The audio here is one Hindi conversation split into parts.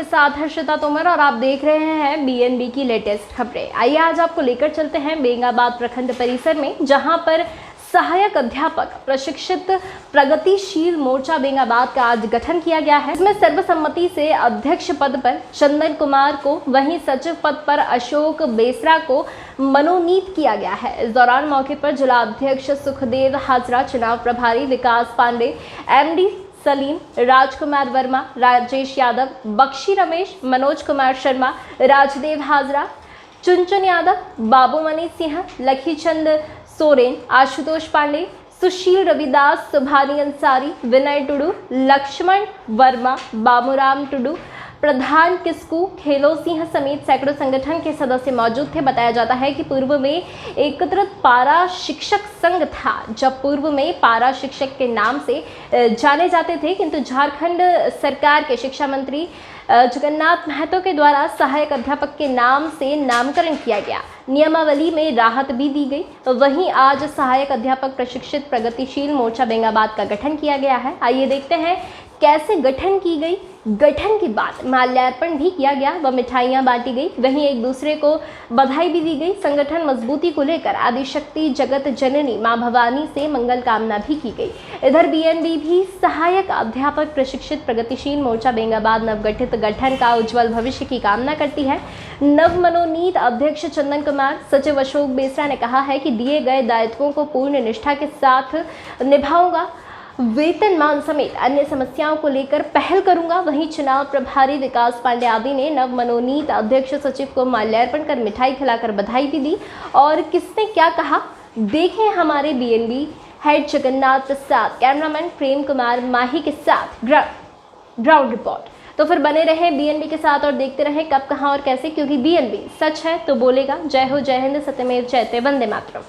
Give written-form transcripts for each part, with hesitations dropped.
आपके साथ हर्षिता तोमर और आप देख रहे हैं बीएनबी की लेटेस्ट खबरें। आइए आज आपको लेकर चलते हैं बेंगाबाद प्रखंड परिसर में, जहां पर सहायक अध्यापक प्रशिक्षित प्रगतिशील मोर्चा बेंगाबाद का आज गठन किया गया है। इसमें सर्वसम्मति से अध्यक्ष पद पर चंदन कुमार को, वहीं सचिव पद पर अशोक बेसरा को मनोनीत किया गया है। इस दौरान मौके पर जिला अध्यक्ष सुखदेव हाजरा, चुनाव प्रभारी विकास पांडे, एमडी सलीम, राजकुमार वर्मा, राजेश यादव, बख्शी रमेश, मनोज कुमार शर्मा, राजदेव हाजरा, चुनचुन यादव, बाबूमणि सिंह, लखीचंद सोरेन, आशुतोष पांडे, सुशील रविदास, सुभानी अंसारी, विनय टुडू, लक्ष्मण वर्मा, बाबूराम टुडू, प्रधान किस्कू, खेलो सिंह समेत सैकड़ों संगठन के सदस्य मौजूद थे। बताया जाता है कि पूर्व में एकत्रित पारा शिक्षक संघ था, जब पूर्व में पारा शिक्षक के नाम से जाने जाते थे, किंतु झारखंड सरकार के शिक्षा मंत्री जगन्नाथ महतो के द्वारा सहायक अध्यापक के नाम से नामकरण किया गया। नियमावली में राहत भी दी गई। वहीं आज सहायक अध्यापक प्रशिक्षित प्रगतिशील मोर्चा बेंगाबाद का गठन किया गया है। आइए देखते हैं कैसे गठन की गई। गठन के बाद माल्यार्पण भी किया गया व मिठाइयां बांटी गई, वहीं एक दूसरे को बधाई भी दी गई। संगठन मजबूती को लेकर आदिशक्ति जगत जननी मां भवानी से मंगल कामना भी की गई। इधर बीएनबी भी सहायक अध्यापक प्रशिक्षित प्रगतिशील मोर्चा बेंगाबाद नवगठित गठन का उज्जवल भविष्य की कामना करती है। नव मनोनीत अध्यक्ष चंदन कुमार, सचिव अशोक बेसरा ने कहा है कि दिए गए दायित्वों को पूर्ण निष्ठा के साथ निभाऊंगा, वेतनमान समेत अन्य समस्याओं को लेकर पहल करूंगा। वहीं चुनाव प्रभारी विकास पांडे आदि ने नव मनोनीत अध्यक्ष सचिव को माल्यार्पण कर मिठाई खिलाकर बधाई भी दी। और किसने क्या कहा, देखें हमारे बीएनबी हेड जगन्नाथ प्रसाद, कैमरामैन प्रेम कुमार माही के साथ ग्राउंड रिपोर्ट। तो फिर बने रहे बीएनबी के साथ और देखते रहे कब, कहां और कैसे, क्योंकि बीएनबी सच है तो बोलेगा। जय हो, जय हिंद, सत्यमेव जयते, वंदे मातरम।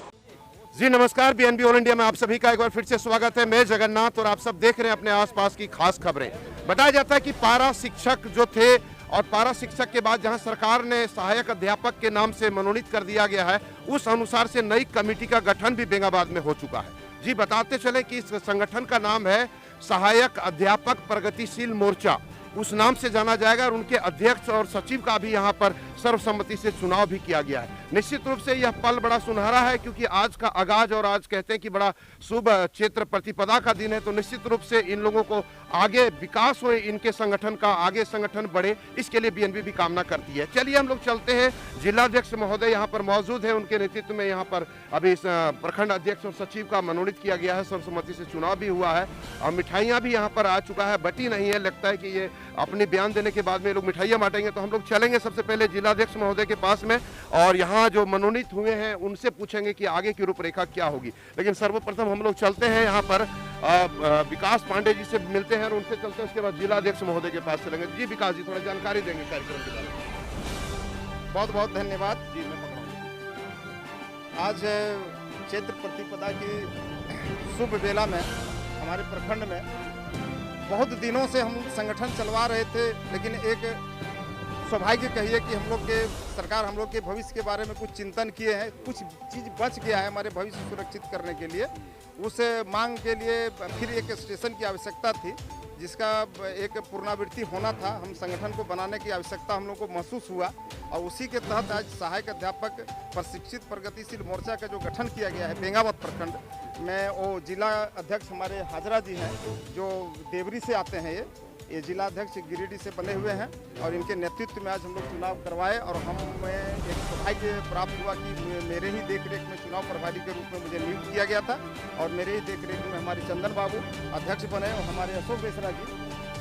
जी नमस्कार, बीएनबी ऑल इंडिया में आप सभी का एक बार फिर से स्वागत है। मैं जगन्नाथ और आप सब देख रहे हैं अपने आसपास की खास खबरें। बताया जाता है कि पारा शिक्षक जो थे और पारा शिक्षक के बाद जहां सरकार ने सहायक अध्यापक के नाम से मनोनीत कर दिया गया है, उस अनुसार से नई कमेटी का गठन भी बेंगाबाद में हो चुका है। जी बताते चले कि इस संगठन का नाम है सहायक अध्यापक प्रगतिशील मोर्चा, उस नाम से जाना जाएगा। और उनके अध्यक्ष और सचिव का भी यहाँ पर सर्वसम्मति से चुनाव भी किया गया है। निश्चित रूप से यह पल बड़ा सुनहरा है, क्योंकि आज का आगाज और आज कहते हैं कि बड़ा शुभ क्षेत्र प्रतिपदा का दिन है। तो निश्चित रूप से इन लोगों को आगे विकास हो, इनके संगठन का आगे संगठन बढ़े, इसके लिए बीएनबी भी कामना करती है। चलिए हम लोग चलते हैं। जिलाध्यक्ष महोदय यहाँ पर मौजूद है, उनके नेतृत्व में यहाँ पर अभी प्रखंड अध्यक्ष और सचिव का मनोनीत किया गया है, सर्वसम्मति से चुनाव भी हुआ है और मिठाइयाँ भी यहाँ पर आ चुका है, बटी नहीं है। लगता है कि ये अपने बयान देने के बाद में लोग मिठाइयाँ बांटेंगे। तो हम लोग चलेंगे सबसे पहले जिलाध्यक्ष महोदय के पास में और यहाँ जो मनोनीत हुए हैं उनसे पूछेंगे कि आगे की रूपरेखा क्या होगी। लेकिन सर्वप्रथम हम लोग चलते हैं यहाँ पर विकास पांडे जी से मिलते हैं और उनसे चलते हैं, उसके बाद जिलाध्यक्ष महोदय के पास चलेंगे। जी विकास जी, थोड़ा जानकारी देंगे कार्यक्रम के बारे में। बहुत बहुत धन्यवाद जी। मैं आज क्षेत्र प्रतिपदा की शुभ बेला में हमारे प्रखंड में बहुत दिनों से हम संगठन चलवा रहे थे, लेकिन एक सौभाग्य कहिए कि हम लोग के सरकार हम लोग के भविष्य के बारे में कुछ चिंतन किए हैं, कुछ चीज़ बच गया है हमारे भविष्य सुरक्षित करने के लिए। उस मांग के लिए फिर एक स्टेशन की आवश्यकता थी, जिसका एक पुनरावृत्ति होना था। हम संगठन को बनाने की आवश्यकता हम लोग को महसूस हुआ और उसी के तहत आज सहायक अध्यापक प्रशिक्षित प्रगतिशील मोर्चा का जो गठन किया गया है बेंगाबाद प्रखंड में। वो जिला अध्यक्ष हमारे हाजरा जी हैं, जो देवरी से आते हैं। ये जिला अध्यक्ष गिरिडीह से बने हुए हैं और इनके नेतृत्व में आज हम लोग चुनाव करवाए और हमें एक सौभाग्य प्राप्त हुआ कि मेरे ही देखरेख में चुनाव प्रभारी के रूप में मुझे नियुक्त किया गया था और मेरे ही देखरेख में हमारे चंदन बाबू अध्यक्ष बने और हमारे अशोक बेसरा जी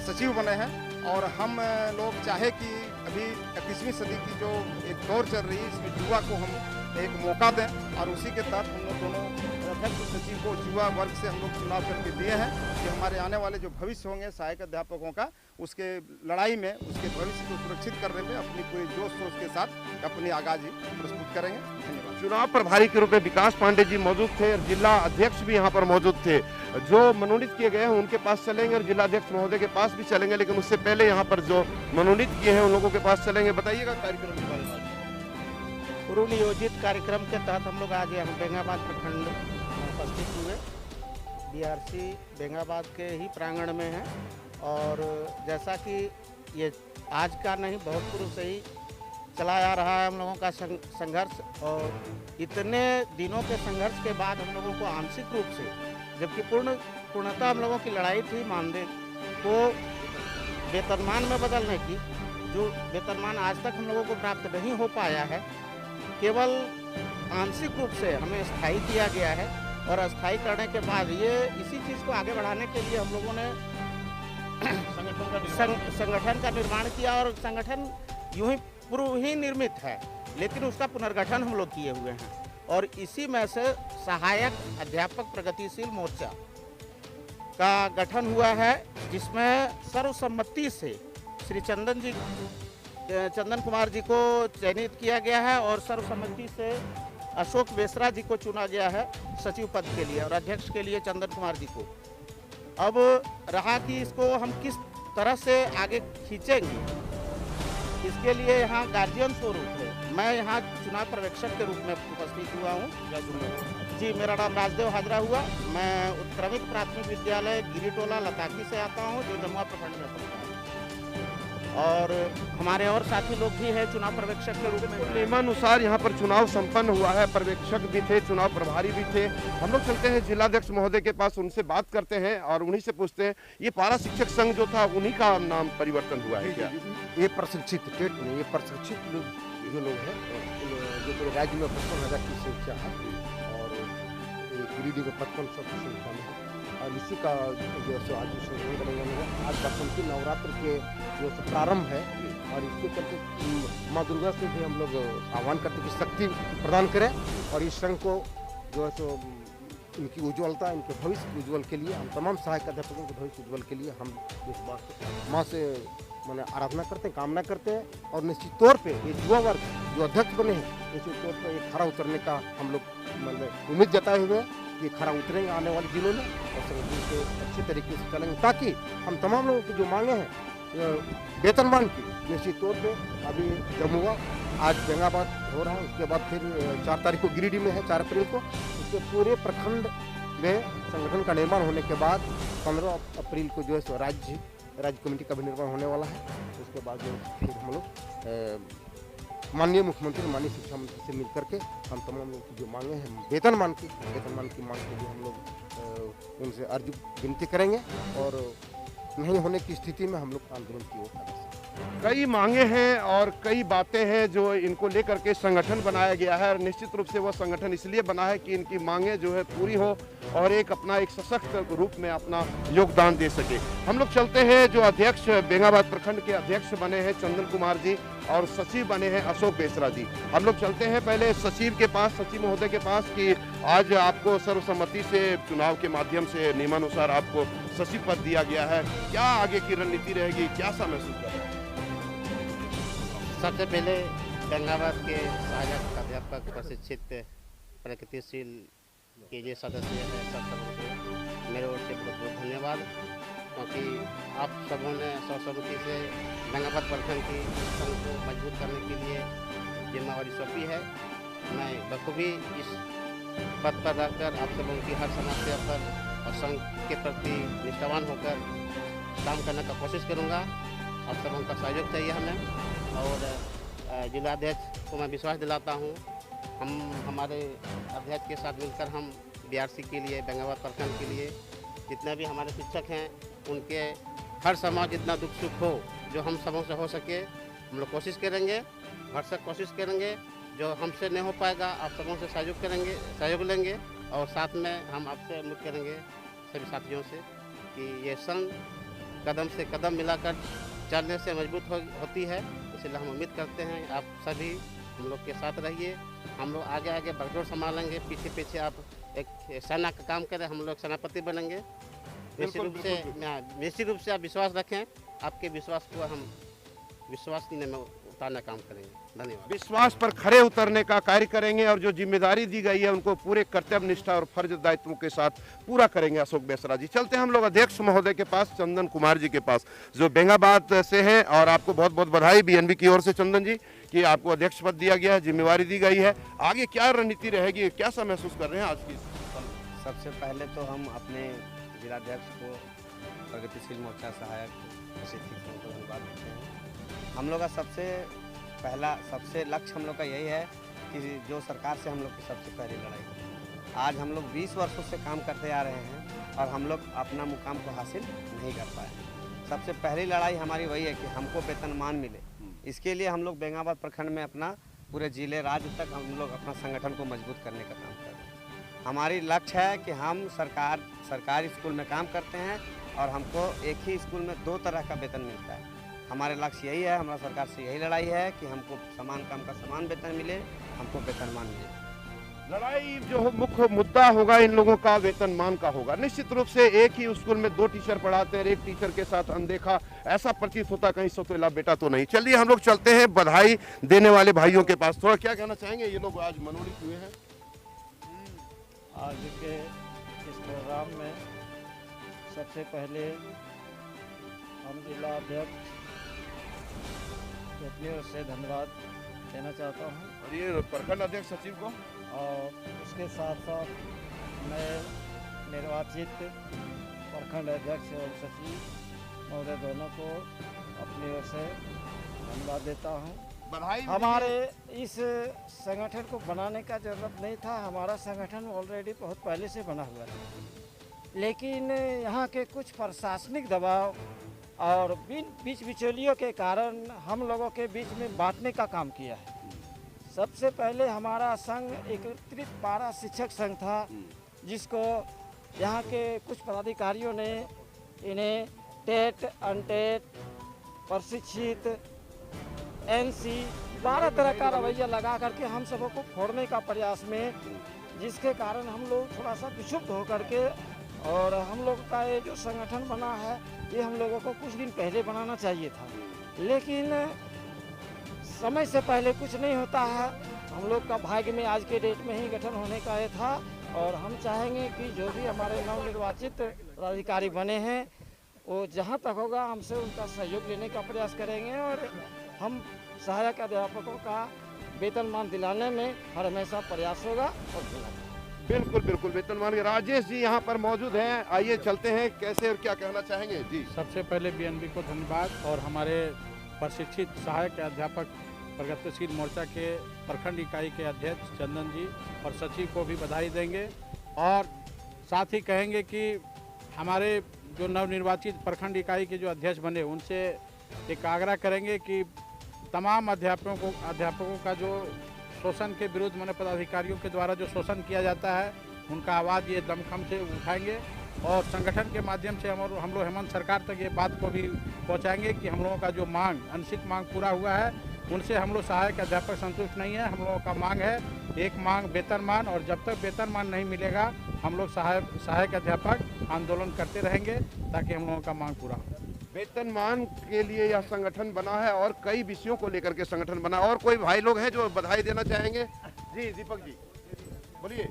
सचिव बने हैं। और हम लोग चाहे कि अभी 21वीं सदी की जो एक दौर चल रही है, इसमें युवा को हम एक मौका दें और उसी के तहत हम लोग दोनों अध्यक्ष सचिव को युवा वर्ग से हम लोग चुनाव करके दिए हैं कि हमारे आने वाले जो भविष्य होंगे सहायक अध्यापकों का, उसके लड़ाई में उसके भविष्य को सुरक्षित करने में अपनी पूरी जोश सोच के साथ अपनी आगाज प्रस्तुत करेंगे। धन्यवाद। चुनाव प्रभारी के रूप में विकास पांडे जी मौजूद थे और जिला अध्यक्ष भी यहाँ पर मौजूद थे। जो मनोनीत किए गए हैं उनके पास चलेंगे और जिलाध्यक्ष महोदय के पास भी चलेंगे, लेकिन उससे पहले यहाँ पर जो मनोनीत किए हैं उन लोगों के पास चलेंगे। बताइएगा कार्यक्रम के बारे में। पूर्व नियोजित कार्यक्रम के तहत हम लोग आज यहाँ बेंगाबाद प्रखंड उपस्थित हुए। बीआरसी बेंगाबाद के ही प्रांगण में है और जैसा कि ये आज का नहीं, बहुत पूर्व से ही चला आ रहा है हम लोगों का संघर्ष। और इतने दिनों के संघर्ष के बाद हम लोगों को आंशिक रूप से, जबकि पूर्णतः हम लोगों की लड़ाई थी मानदेय को वेतनमान में बदलने की, जो वेतनमान आज तक हम लोगों को प्राप्त नहीं हो पाया है, केवल आंशिक रूप से हमें स्थायी किया गया है। और अस्थायी करने के बाद ये इसी चीज़ को आगे बढ़ाने के लिए हम लोगों ने संगठन का निर्माण किया। और संगठन यूं ही पूर्व ही निर्मित है, लेकिन उसका पुनर्गठन हम लोग किए हुए हैं। और इसी में से सहायक अध्यापक प्रगतिशील मोर्चा का गठन हुआ है, जिसमें सर्वसम्मति से श्री चंदन कुमार जी को चयनित किया गया है और सर्वसम्मति से अशोक बेसरा जी को चुना गया है सचिव पद के लिए, और अध्यक्ष के लिए चंदन कुमार जी को। अब रहा कि इसको हम किस तरह से आगे खींचेंगे, इसके लिए यहाँ गार्जियन स्वरूप है। मैं यहाँ चुनाव पर्यवेक्षक के रूप में उपस्थित हुआ हूँ। जी, मेरा नाम राजदेव हाजरा हुआ। मैं उत्क्रमित प्राथमिक विद्यालय गिरिटोला लताकी से आता हूँ, जो जमुआ प्रखंड में पड़ता है। और हमारे और साथी लोग भी हैं चुनाव पर्यवेक्षक के रूप में। नियमानुसार यहाँ पर चुनाव संपन्न हुआ है, पर्यवेक्षक भी थे, चुनाव प्रभारी भी थे। हम लोग चलते हैं जिलाध्यक्ष महोदय के पास, उनसे बात करते हैं और उन्हीं से पूछते हैं, ये पारा शिक्षक संघ जो था उन्हीं का नाम परिवर्तन हुआ है क्या? ये प्रशिक्षित टेट में ये प्रशिक्षित लोग जो लोग हैं, जो पूरे राज्य में 55,000 की संख्या है और गिरिडीह में 5500 की संख्या में है। और इसी का जो है आज संगठन बनेगा है। आज बसंती नवरात्र के जो प्रारंभ है और इसके चलते माँ दुर्गा से भी हम लोग आह्वान करते हैं कि शक्ति प्रदान करें और इस संघ को जो है सो इनकी उज्ज्वलता, इनके भविष्य उज्ज्वल के लिए, हम तमाम सहायक अध्यापकों के भविष्य उज्ज्वल के लिए हम इस बात माँ से मैंने आराधना करते हैं, कामना करते हैं। और निश्चित तौर पे ये युवा वर्ग जो अध्यक्ष बने हैं, निश्चित तौर पर एक खरा उतरने का हम लोग मतलब उम्मीद जताए हुए हैं कि खरा उतरेंगे आने वाले दिनों में और संगठन से अच्छे तरीके से चलेंगे, ताकि हम तमाम लोगों की जो मांगे हैं वेतनमान की, निश्चित तौर पे अभी जमुआ आज बेंगाबाद हो रहा है, उसके बाद फिर 4 तारीख को गिरिडीह में है, 4 अप्रैल को। उसके पूरे प्रखंड में संगठन का निर्माण होने के बाद 15 अप्रैल को जो है सो राज्य कमेटी का भी निर्माण होने वाला है। उसके बाद जो फिर हम लोग माननीय मुख्यमंत्री, माननीय शिक्षा मंत्री से मिल करके हम तमाम लोगों की जो मांगे हैं वेतनमान की मांग के लिए हम लोग उनसे अर्जी विनती करेंगे और नहीं होने की स्थिति में हम लोग आंदोलन की ओर अग्रसर। कई मांगे हैं और कई बातें हैं जो इनको लेकर के संगठन बनाया गया है और निश्चित रूप से वह संगठन इसलिए बना है कि इनकी मांगे जो है पूरी हो और एक सशक्त रूप में अपना योगदान दे सके। हम लोग चलते हैं, जो अध्यक्ष बेंगाबाद प्रखंड के अध्यक्ष बने हैं चंदन कुमार जी और सचिव बने हैं अशोक बेसरा जी। हम लोग चलते हैं पहले सचिव के पास, सचिव महोदय के पास, कि आज आपको सर्वसम्मति से चुनाव के माध्यम से नियमानुसार आपको सचिव पद दिया गया है, क्या आगे की रणनीति रहेगी, क्या सा महसूस कर रहे हैं? सबसे पहले बेंगाबाद के सहायक अध्यापक प्रशिक्षित प्रगतिशील के जो सदस्य हैं सब सबों को मेरे ओर से बहुत बहुत धन्यवाद, क्योंकि आप सबों ने सर्वसम्मति से बेंगाबाद प्रखंड की संघ को मजबूत करने के लिए जिम्मेवारी सौंपी है। मैं बखूबी इस पद पर रहकर आप सबों की हर समस्या पर और संघ के प्रति निष्ठावान होकर काम करने का कोशिश करूँगा। आप सबों का सहयोग चाहिए हमें, और जिलाध्यक्ष को मैं विश्वास दिलाता हूँ, हम हमारे अध्यक्ष के साथ मिलकर हम बीआरसी के लिए, बेंगाबाद प्रखंड के लिए जितने भी हमारे शिक्षक हैं उनके हर समय जितना दुख सुख हो, जो हम सबों से हो सके हम लोग कोशिश करेंगे, भरसक कोशिश करेंगे। जो हमसे नहीं हो पाएगा आप सबों से सहयोग लेंगे और साथ में हम आपसे उम्मीद करेंगे सभी साथियों से कि ये संघ कदम से कदम मिलाकर चलने से मजबूत होती है। इसलिए हम उम्मीद करते हैं आप सभी हम लोग के साथ रहिए, हम लोग आगे आगे बगडोर संभालेंगे, पीछे पीछे आप एक सेना का काम करें, हम लोग सेनापति बनेंगे। निश्चित रूप से आप विश्वास रखें, आपके विश्वास को हम विश्वसनीय में उतारने का काम करेंगे। धन्यवाद। विश्वास पर खरे उतरने का कार्य करेंगे और जो जिम्मेदारी दी गई है उनको पूरे कर्तव्य निष्ठा और फर्ज दायित्वों के साथ पूरा करेंगे अशोक बेसरा जी। चलते हैं हम लोग अध्यक्ष महोदय के पास, चंदन कुमार जी के पास, जो बेंगाबाद से हैं, और आपको बहुत बहुत बधाई बीएनबी की ओर से चंदन जी कि आपको अध्यक्ष पद दिया गया है, जिम्मेवारी दी गई है। आगे क्या रणनीति रहेगी, क्या सा महसूस कर रहे हैं आज की? सबसे पहले तो हम अपने जिलाध्यक्ष को, प्रगतिशील मोर्चा सहायक प्रशिक्षित को धन्यवाद देते हैं। हम लोग का सबसे लक्ष्य हम लोग का यही है कि जो सरकार से हम लोग की सबसे पहली लड़ाई है। आज हम लोग 20 वर्षों से काम करते आ रहे हैं और हम लोग अपना मुकाम को हासिल नहीं कर पाए। सबसे पहली लड़ाई हमारी वही है कि हमको वेतनमान मिले। इसके लिए हम लोग बेंगाबाद प्रखंड में अपना पूरे जिले राज्य तक हम लोग अपना संगठन को मजबूत करने का काम कर रहे हैं। हमारी लक्ष्य है कि हम सरकारी स्कूल में काम करते हैं और हमको एक ही स्कूल में 2 तरह का वेतन मिलता है। हमारे लक्ष्य यही है, हमारा सरकार से यही लड़ाई है कि हमको समान काम का समान वेतन मिले, हमको वेतनमान मिले। लड़ाई जो मुख्य मुद्दा होगा इन लोगों का वेतनमान का होगा। निश्चित रूप से एक ही स्कूल में 2 टीचर पढ़ाते हैं, एक टीचर के साथ अनदेखा ऐसा प्रतीत होता कहीं सतोला बेटा तो नहीं। चलिए हम लोग चलते हैं बधाई देने वाले भाइयों के पास। थोड़ा क्या कहना चाहेंगे, ये लोग आज मनोनीत हुए हैं? आज के इस प्रोग्राम में सबसे पहले हम जिला अध्यक्ष को अपनी ओर से धन्यवाद देना चाहता हूँ और ये प्रखंड अध्यक्ष सचिव को, और उसके साथ साथ मैं निर्वाचित प्रखंड अध्यक्ष और सचिव महोदय दोनों को अपनी ओर से धन्यवाद देता हूँ। बधाई। हमारे इस संगठन को बनाने का जरूरत नहीं था। हमारा संगठन ऑलरेडी बहुत पहले से बना हुआ था, लेकिन यहाँ के कुछ प्रशासनिक दबाव और बीच बिचौलियों के कारण हम लोगों के बीच में बांटने का काम किया है। सबसे पहले हमारा संघ एकत्रित पारा शिक्षक संघ था, जिसको यहाँ के कुछ पदाधिकारियों ने इन्हें टेट, अनटेट, प्रशिक्षित, एनसी 12 तरह का रवैया लगा करके हम सबों को फोड़ने का प्रयास में, जिसके कारण हम लोग थोड़ा सा विक्षुब्ध होकर के, और हम लोग का ये जो संगठन बना है ये हम लोगों को कुछ दिन पहले बनाना चाहिए था, लेकिन समय से पहले कुछ नहीं होता है। हम लोग का भाग्य में आज के डेट में ही गठन होने का ये था, और हम चाहेंगे कि जो भी हमारे नवनिर्वाचित पदाधिकारी बने हैं वो जहाँ तक होगा हमसे उनका सहयोग लेने का प्रयास करेंगे, और हम सहायक अध्यापकों का वेतनमान दिलाने में हर हमेशा प्रयास होगा और दिलाएंगे। बिल्कुल बिल्कुल वेतनमान। राजेश जी यहाँ पर मौजूद हैं, आइए चलते हैं, कैसे और क्या कहना चाहेंगे जी? सबसे पहले बीएनबी को धन्यवाद, और हमारे प्रशिक्षित सहायक अध्यापक प्रगतिशील मोर्चा के प्रखंड इकाई के अध्यक्ष चंदन जी और सचिव को भी बधाई देंगे, और साथ ही कहेंगे कि हमारे जो नवनिर्वाचित प्रखंड इकाई के जो अध्यक्ष बने उनसे एक आग्रह करेंगे कि तमाम अध्यापकों का जो शोषण के विरुद्ध माने पदाधिकारियों के द्वारा जो शोषण किया जाता है उनका आवाज़ ये दमखम से उठाएंगे, और संगठन के माध्यम से हम लोग हेमंत सरकार तक ये बात को भी पहुंचाएंगे कि हम लोगों का जो मांग अनिश्चित मांग पूरा हुआ है, उनसे हम लोग सहायक अध्यापक संतुष्ट नहीं है। हम लोगों का मांग है एक मांग वेतनमान, और जब तक वेतनमान नहीं मिलेगा हम लोग सहायक अध्यापक आंदोलन करते रहेंगे ताकि हम लोगों का मांग पूरा हो। वेतनमान के लिए यह संगठन बना है और कई विषयों को लेकर के संगठन बना। और कोई भाई लोग हैं जो बधाई देना चाहेंगे? जी दीपक जी बोलिए,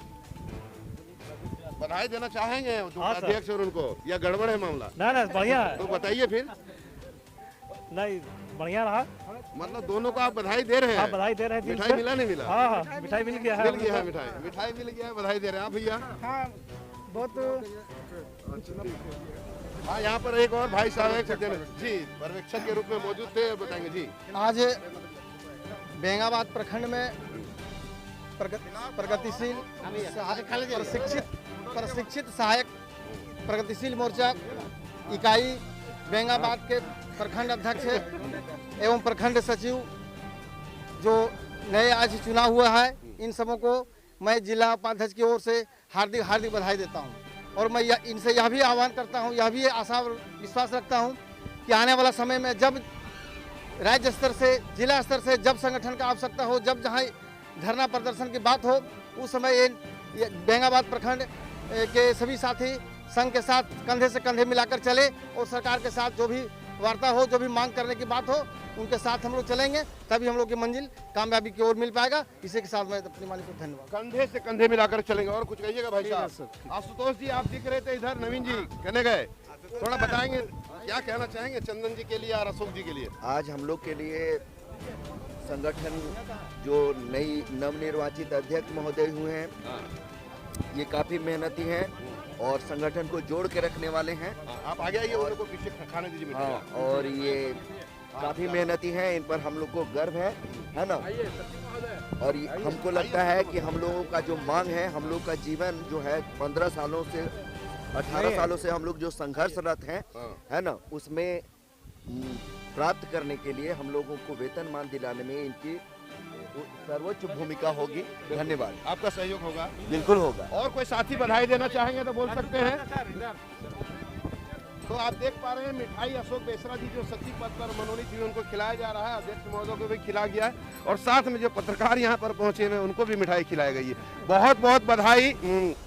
बधाई देना चाहेंगे अध्यक्ष और उनको, या गड़बड़ है मामला? ना बढ़िया है। तो बताइए फिर। नहीं बढ़िया रहा, मतलब दोनों को आप बधाई दे रहे हैं? बधाई दे रहे हैं। मिठाई मिला नहीं मिला? हाँ मिठाई मिल गया है। मिल गया है, मिठाई मिल गया है, बधाई दे रहे हैं आप भैया। हाँ बहुत। हाँ यहाँ पर एक और भाई साहब हैं जी, पर्यवेक्षक के रूप में मौजूद थे, बताएंगे जी। आज बेंगाबाद प्रखंड में प्रगतिशील प्रशिक्षित सहायक प्रगतिशील मोर्चा इकाई बेंगाबाद के प्रखंड अध्यक्ष एवं प्रखंड सचिव जो नए आज चुना हुआ है, इन सबों को मैं जिला उपाध्यक्ष की ओर से हार्दिक बधाई देता हूं, और मैं इनसे यह भी आह्वान करता हूं, यह भी आशा और विश्वास रखता हूं कि आने वाला समय में जब राज्य स्तर से जिला स्तर से जब संगठन का आवश्यकता हो, जब जहां धरना प्रदर्शन की बात हो, उस समय ये बेंगाबाद प्रखंड के सभी साथी संघ के साथ कंधे से कंधे मिलाकर चले, और सरकार के साथ जो भी वार्ता हो, जो भी मांग करने की बात हो, उनके साथ हम लोग चलेंगे, तभी हम लोग की मंजिल कामयाबी की ओर मिल पाएगा। इसी के साथ मैं अपनी मालिक को धन्यवाद। कंधे से कंधे मिलाकर चलेंगे। और कुछ कहिएगा भाई साहब? आशुतोष जी आप दिख रहे थे इधर, नवीन जी कहने गए, थोड़ा बताएंगे क्या कहना चाहेंगे चंदन जी के लिए और अशोक जी के लिए? आज हम लोग के लिए संगठन जो नई नवनिर्वाचित अध्यक्ष महोदय हुए हैं, ये काफ़ी मेहनती हैं और संगठन को जोड़ के रखने वाले हैं। आप आगे आइए, उन लोग को पीछे खाने दीजिए। हाँ, और ये काफी मेहनती हैं, इन पर हम लोग को गर्व है ना। और हमको लगता है कि हम लोगों का जो मांग है, हम लोग का जीवन जो है 15 सालों से 18 सालों से हम लोग जो संघर्षरत हैं, है ना, उसमें प्राप्त करने के लिए हम लोगों को वेतनमान दिलाने में इनकी सर्वोच्च भूमिका होगी। धन्यवाद। आपका सहयोग होगा? बिल्कुल होगा। और कोई साथी बधाई देना चाहेंगे तो बोल सकते हैं। तो आप देख पा रहे हैं मिठाई अशोक बेसरा जी जो सचिव पद पर मनोनीत हुए उनको खिलाया जा रहा है। अध्यक्ष महोदय को भी खिलाया गया है और साथ में जो पत्रकार यहाँ पर पहुंचे हुए उनको भी मिठाई खिलाई गई है। बहुत बहुत बधाई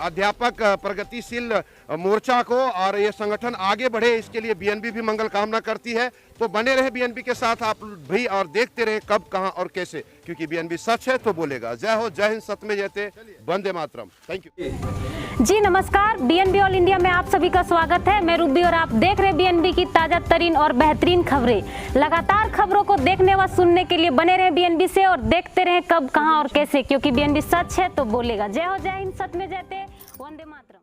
अध्यापक प्रगतिशील मोर्चा को, और ये संगठन आगे बढ़े इसके लिए बीएनबी भी मंगल कामना करती है। तो बने रहे बीएनबी के साथ आप भी और देखते रहे कब, कहां और कैसे, क्योंकि बीएनबी सच है तो बोलेगा। जय हो, जय हिंद, सत्य जयते, वंदे मातरम। थैंक यू जी। नमस्कार, बीएनबी ऑल इंडिया में आप सभी का स्वागत है। मैं रूबी और आप देख रहे हैं बीएनबी की ताजा तरीन और बेहतरीन खबरें। लगातार खबरों को देखने व सुनने के लिए बने रहे बीएनबी से और देखते रहे कब, कहां और कैसे, क्योंकि बीएनबी सच है तो बोलेगा। जय हो, जय हिंद, सत्य जयते, वंदे मातरम।